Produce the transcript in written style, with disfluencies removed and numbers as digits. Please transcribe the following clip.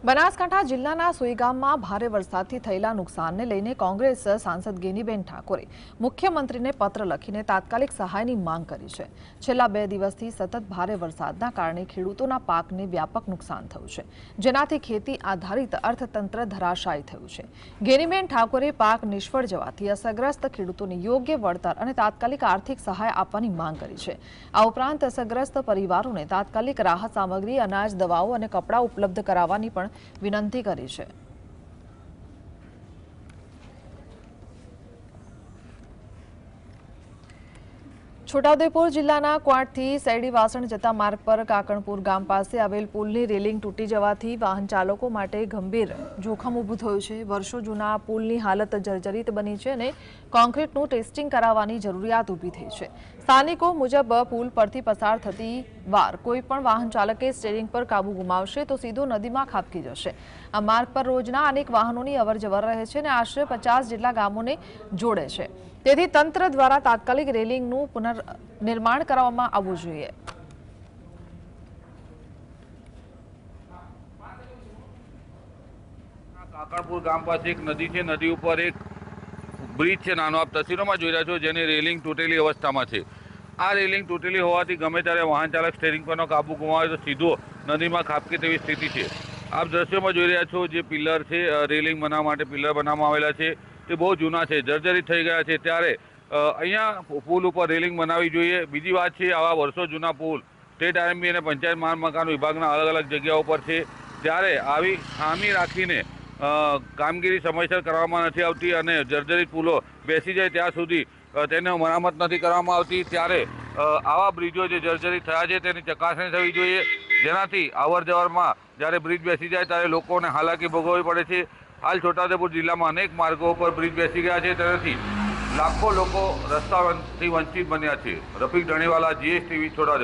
બનાસકાંઠા જિલ્લાના સુઈગામમાં ભારે વરસાદથી થયેલા નુકસાનને લઈને કોંગ્રેસ સાંસદ ગેનીબેન ઠાકોરે મુખ્યમંત્રીને પત્ર લખીને તાત્કાલિક સહાયની માંગ કરી છે। છેલ્લા 2 દિવસથી સતત ભારે વરસાદના કારણે ખેડૂતોના પાકને વ્યાપક નુકસાન થયું છે, જેનાથી ખેતી આધારિત અર્થતંત્ર ધરાશાયી થયું છે। ગેનીબેન ઠાકોરે પાક નિષ્ફળ જવાથી અસરગ્રસ્ત ખેડૂતોને યોગ્ય વળતર અને તાત્કાલિક આર્થિક સહાય આપવાની માંગ કરી છે। આ ઉપરાંત અસરગ્રસ્ત પરિવારોને તાત્કાલિક રાહત સામગ્રી, અનાજ, દવાઓ અને કપડાં ઉપલબ્ધ કરાવવાની પણ વિનંતી કરી છે। છોટાઉદેપુર જિલ્લાના ક્વાંટથી સૈડીવાસણ જતા માર્ગ પર કાકણપુર ગામ પાસે આવેલ પુલની રેલિંગ તૂટી જવાથી વાહન ચાલકો માટે ગંભીર જોખમ ઊભું થયું છે। વર્ષો જૂના પુલની હાલત જર્જરિત બની છે અને કોન્ક્રીટનું ટેસ્ટિંગ કરાવવાની જરૂરિયાત ઊભી થઈ છે। સ્થાનિકો મુજબ પુલ પરથી પસાર થતી વાર કોઈપણ વાહન ચાલકે સ્ટીયરિંગ પર કાબુ ગુમાવશે તો સીધો નદીમાં ખાબકી જશે। આ માર્ગ પર રોજના અનેક વાહનોની અવરજવર રહે છે અને આશરે 50 જેટલા ગામોને જોડે છે। તેથી તંત્ર દ્વારા તાત્કાલિક રેલિંગનું પુનર્નિર્માણ કરવામાં આવવું જોઈએ। કાકણપુર ગામ પાસે એક નદી છે, નદી ઉપર એક બ્રિજ છે નાનો, આપ તસવીરોમાં જોઈ રહ્યા છો, જેની રેલિંગ તૂટેલી અવસ્થામાં છે। આ રેલિંગ તૂટેલી હોવાથી ગમે ત્યારે વાહન ચાલક સ્ટીયરિંગ પરનો કાબુ ગુમાવે તો સીધો નદીમાં ખાબકે તેવી સ્થિતિ છે। આપ દ્રશ્યોમાં જોઈ રહ્યા છો, જે પિલર છે, રેલિંગ બનાવવા માટે પિલર બનાવવામાં આવેલા છે, તે બહુ જૂના છે, જર્જરિત થઈ ગયા છે। ત્યારે અહીંયા પુલ ઉપર રેલિંગ બનાવવી જોઈએ। બીજી વાત છે, આવા વર્ષો જૂના પુલ સ્ટેટ આરએમબી અને પંચાયત માર્ગ મકાન વિભાગના અલગ અલગ જગ્યાઓ પર છે, ત્યારે આવી ખામી રાખીને કામગીરી સમયસર કરવામાં નથી આવતી અને જર્જરિત પુલો બેસી જાય ત્યાં સુધી તેને મરામત નથી કરવામાં આવતી। ત્યારે આવા બ્રિજો જે જર્જરિત થયા છે તેની ચકાસણી થવી જોઈએ, જેનાથી અવર જવરમાં જ્યારે બ્રિજ બેસી જાય ત્યારે લોકોને હાલાકી ભોગવવી પડે છે। હાલ છોટાઉદેપુર જિલ્લામાં અનેક માર્ગો પર બ્રિજ બેસી ગયા છે, તેનાથી લાખો લોકો રસ્તાથી વંચિત બન્યા છે। રફીક ધણીવાલા, GSTV, છોટાઉદેપુર।